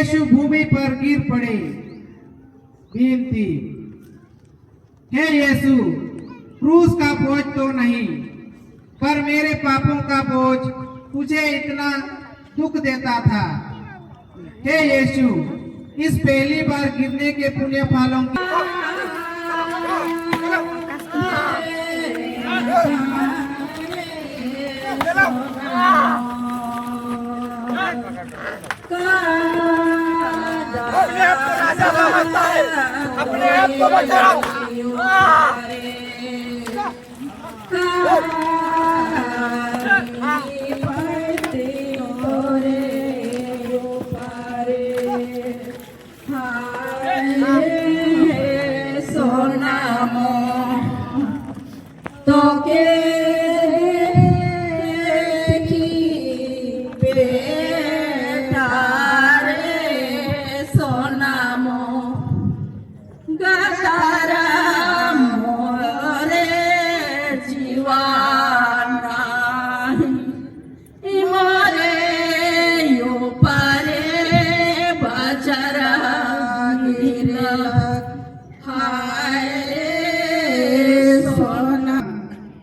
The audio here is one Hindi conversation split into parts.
यीशु भूमि पर गिर पड़े। विनती, हे यीशु, क्रूस का बोझ तो नहीं, पर मेरे पापों का बोझ तुझे इतना दुख देता था। हे यीशु, इस पहली बार गिरने के पुण्य फलों की अपने आप को बचाओ।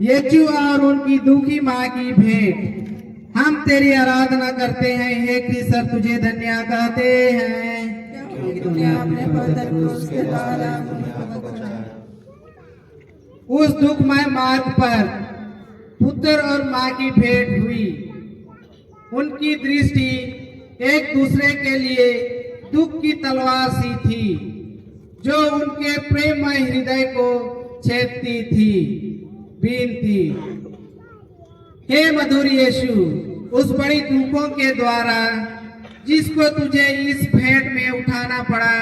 यीशु और उनकी दुखी माँ की भेंट। हम तेरी आराधना करते हैं, हे कृष्ण, तुझे धन्य कहते हैं क्योंकि तूने अपने पवित्र क्रूस के द्वारा उस दुखमय मार्ग पर पुत्र और माँ की भेंट हुई। उनकी दृष्टि एक दूसरे के लिए दुख की तलवार सी थी, जो उनके प्रेममय हृदय को छेदती थी। विनती, हे मधुर यीशु, उस बड़ी दुखों के द्वारा जिसको तुझे इस भेंट में उठाना पड़ा,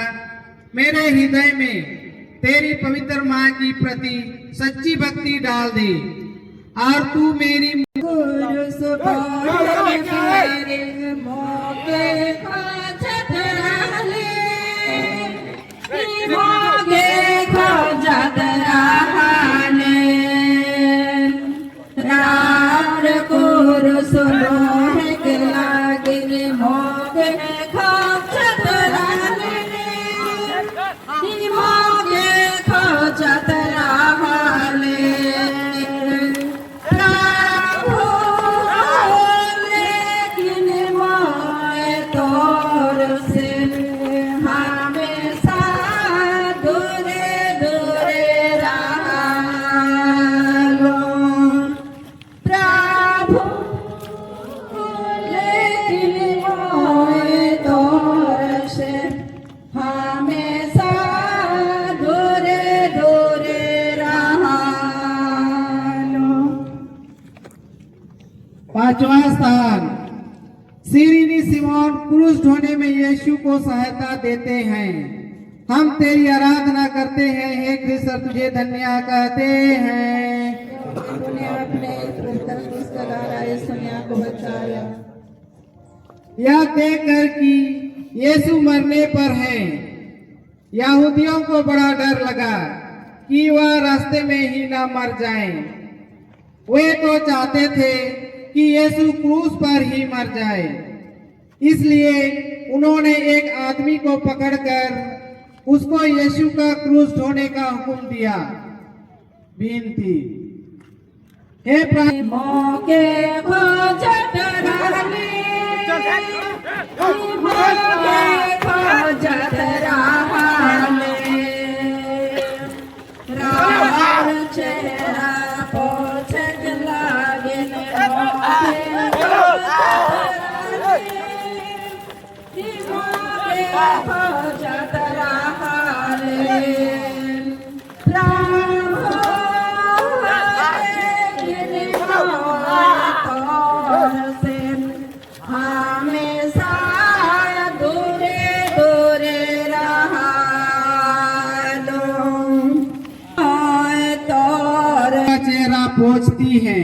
मेरे हृदय में तेरी पवित्र माँ की प्रति सच्ची भक्ति डाल दे और तू मेरी पांचवा स्थान, सिरिनी सिमोन क्रूस ढोने में यीशु को सहायता देते हैं। हम तेरी आराधना करते हैं, हे कृष्ण, तुझे धन्य कहते हैं तूने अपने क्रूस के द्वारा इस दुनिया को बचाया। यह देखकर कि यीशु मरने पर है, यहूदियों को बड़ा डर लगा कि वह रास्ते में ही न मर जाएं। वे तो चाहते थे कि यीशु क्रूस पर ही मर जाए, इसलिए उन्होंने एक आदमी को पकड़कर उसको यीशु का क्रूस ढोने का हुक्म दिया। विनती, हे प्रभु के पहुँचती है।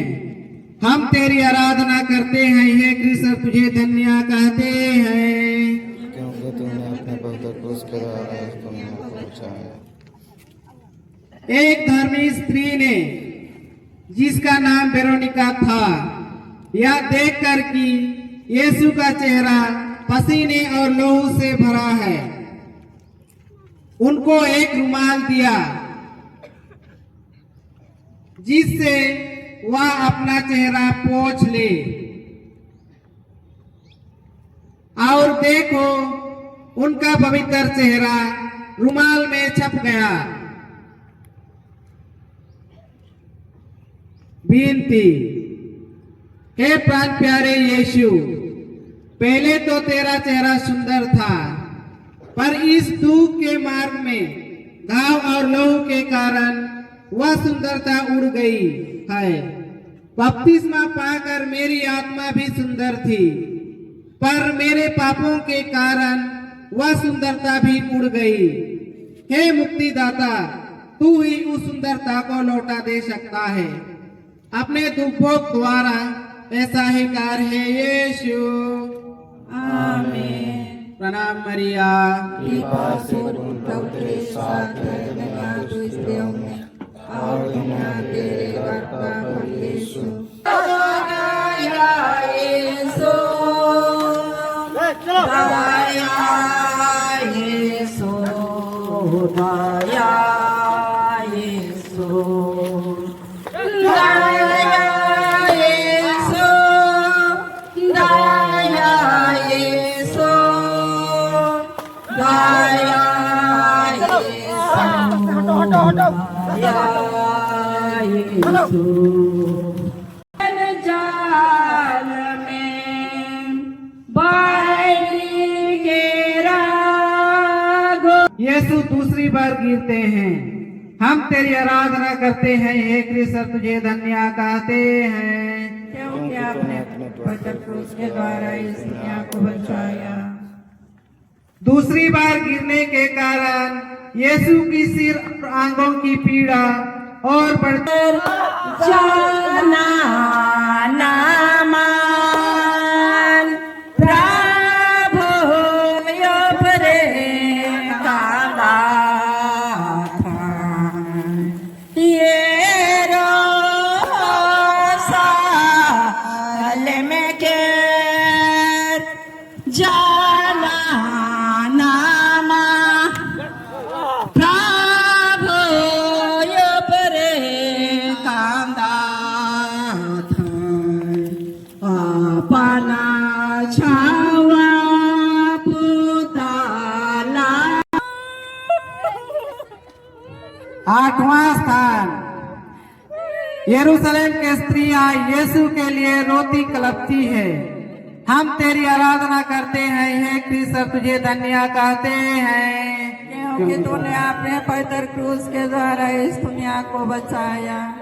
हम तेरी आराधना करते हैं, हे कृष्ण, तुझे धन्य कहते हैं क्योंकि तूने अपने पवित्र क्रूस के द्वारा इस दुनिया को बचाया। एक धर्मी स्त्री ने, जिसका नाम वेरोनिका था, यह देखकर कि यीशु का चेहरा पसीने और लहू से भरा है। उनको एक रुमाल दिया जिससे वह अपना चेहरा पोंछ ले, और देखो उनका पवित्र चेहरा रुमाल में छप गया। विनती, हे प्राण प्यारे यीशु, पहले तो तेरा चेहरा सुंदर था, पर इस दुख के मार्ग में घाव और लहू के कारण वह सुंदरता उड़ गई है। बपतिस्मा पाकर मेरी आत्मा भी सुंदर थी, पर मेरे पापों के कारण वह सुंदरता भी उड़ गई। हे मुक्तिदाता, तू ही उस सुंदरता को लौटा दे सकता है। अपने दुर्भोग द्वारा ऐसा ही कार्य है यीशु। आमीन। प्रणाम मरिया। कृपा से पूर्ण तेरे साथ है, दुनिया तो स्त्रियों में और दुनिया तेरे गर्भ का फल यीशु। दया यीशु, दया यीशु, दया यीशु, दया यीशु, दया यीशु, दया जाल में बाहरी घेरा गो। यीशु दूसरी बार गिरते हैं। हम तेरी आराधना करते हैं, हे कृष्ण तुझे धन्य कहते हैं, क्योंकि आपने पवित्र क्रूस के द्वारा इस दुनिया को बचाया। दूसरी बार गिरने के कारण यीशु की सिर और आंगों की पीड़ा और बढ़ती। जाना नामान प्रभु योपरे काला था, ये रोसाल में के जाना नामा प्रभु योपरे कांदा था, अपना छावा पुताला। 8वां स्थान, यरूशलेम के स्त्रियां यीशु के लिए रोती कलपती है। हम तेरी आराधना करते हैं, हे कृष्ण तुझे धन्य कहते हैं, क्योंकि तूने अपने पवित्र क्रूस के द्वारा इस दुनिया को बचाया।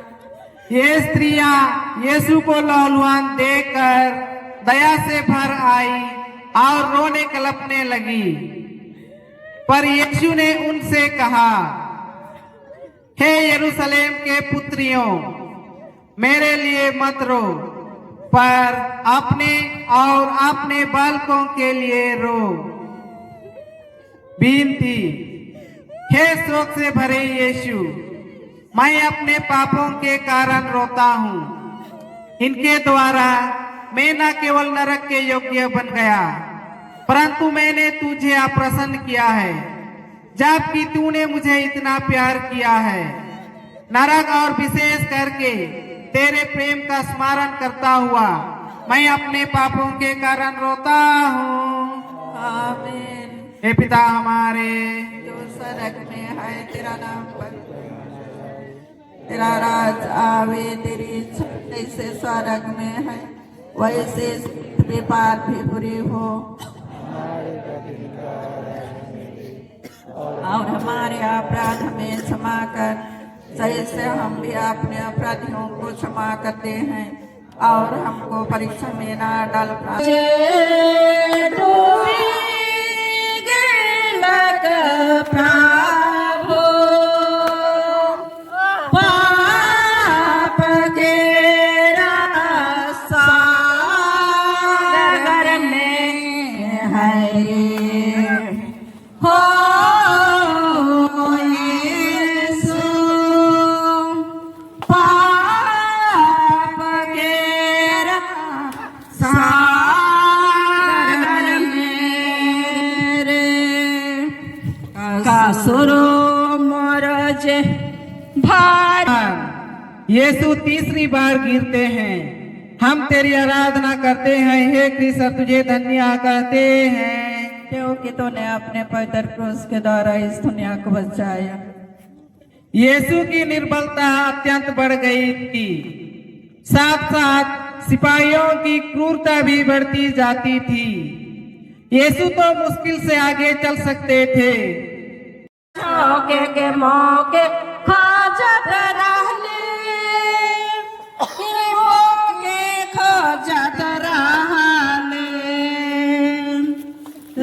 ये स्त्रियां यीशु को लहूलुहान देखकर दया से भर आई और रोने कलपने लगी। पर यीशु ने उनसे कहा, हे यरूशलेम के पुत्रियों, मेरे लिए मत रो, पर अपने और अपने बालकों के लिए रो। विनती, हे शोक से भरे यीशु, मैं अपने पापों के कारण रोता हूँ। इनके द्वारा मैं न केवल नरक के योग्य बन गया, परंतु मैंने तुझे अप्रसन्न किया है, जबकि तूने मुझे इतना प्यार किया है। नरक और विशेष करके तेरे प्रेम का स्मरण करता हुआ मैं अपने पापों के कारण रोता हूँ। आमीन। हे पिता हमारे जो स्वर्ग में है, तेरा नाम पवित्र, तेरा राज आवे, तेरी इच्छा जैसे स्वर्ग में है वैसे पृथ्वी पर भी पूरी हो। और हमारे अपराध में क्षमा कर, जैसे हम भी अपने अपराधियों को क्षमा करते हैं, और हमको परीक्षा में ना डाल। प्रभु पाप के सागर में है हो यीशु, पाप के सागर में कासुरो मोरज भार। यीशु तीसरी बार गिरते हैं। हम तेरी आराधना करते हैं, हे कृष्ण तुझे धन्य कहते हैं, क्योंकि तूने अपने पवित्र क्रूस के द्वारा इस दुनिया को बचाया। यीशु की निर्बलता अत्यंत बढ़ गई थी, साथ साथ सिपाहियों की क्रूरता भी बढ़ती जाती थी। यीशु तो मुश्किल से आगे चल सकते थे। मौके के मौके हाजत रहले, मौके खोजत रहले,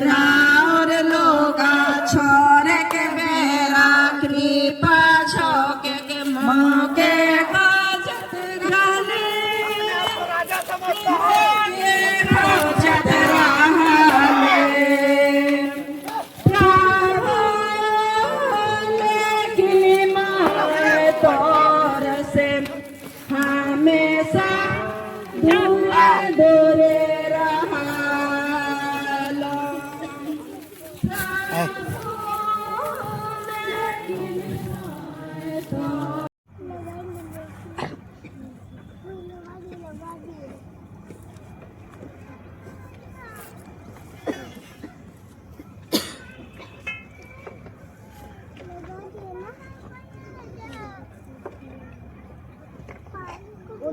राउर लोगा छोरे के बेरा कृपा छोके के मौके खोजत रहले, मौके खोजत रहले। हमेशा दूर दूर रहालो।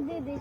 दे दे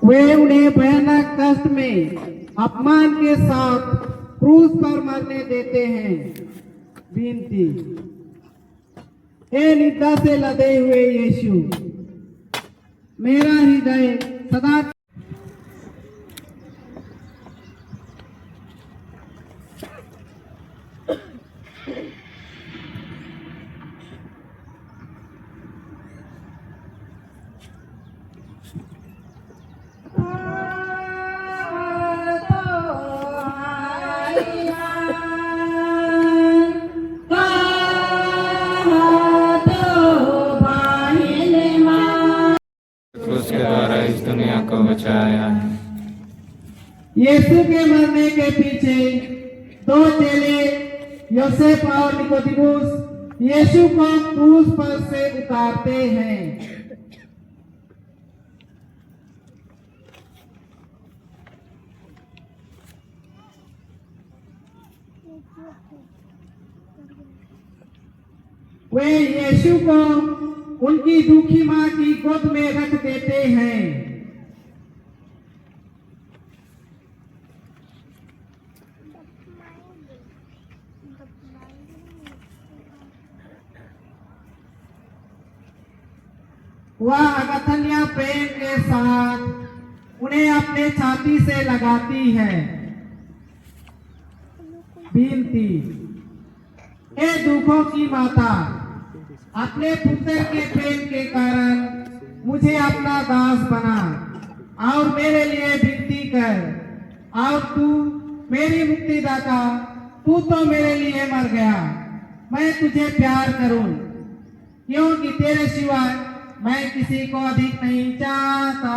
वे उन्हें भयानक कष्ट में अपमान के साथ क्रूस पर मरने देते हैं। विनती, हे निंदा से लदे हुए यीशु, मेरा हृदय सदा क्रूस के द्वारा इस दुनिया को बचाया है। यीशु के मरने के पीछे दो चेले योसेफ और निकोदिमुस यीशु को क्रूस पर से उतारते हैं। वे यीशु को उनकी दुखी मां की गोद में रख देते हैं। वह अगथन्या प्रेम के साथ उन्हें अपने छाती से लगाती है। विनती, हे दुखों की माता, अपने पुत्र के प्रेम के कारण मुझे अपना दास बना और मेरे लिए विनती कर। और तू मेरी मुक्तिदाता, तू तो मेरे लिए मर गया। मैं तुझे प्यार करूं, क्योंकि तेरे सिवाय मैं किसी को अधिक नहीं चाहता।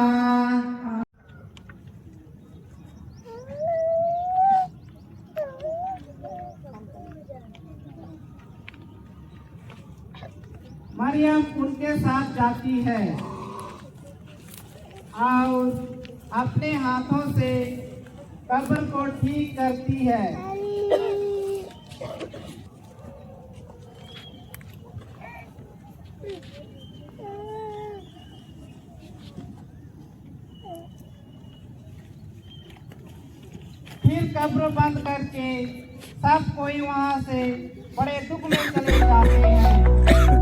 मरियम उनके साथ जाती है। और अपने हाथों से कब्र को ठीक करती है। फिर कब्र बंद करके सब कोई वहां से बड़े दुख में चले जाते हैं।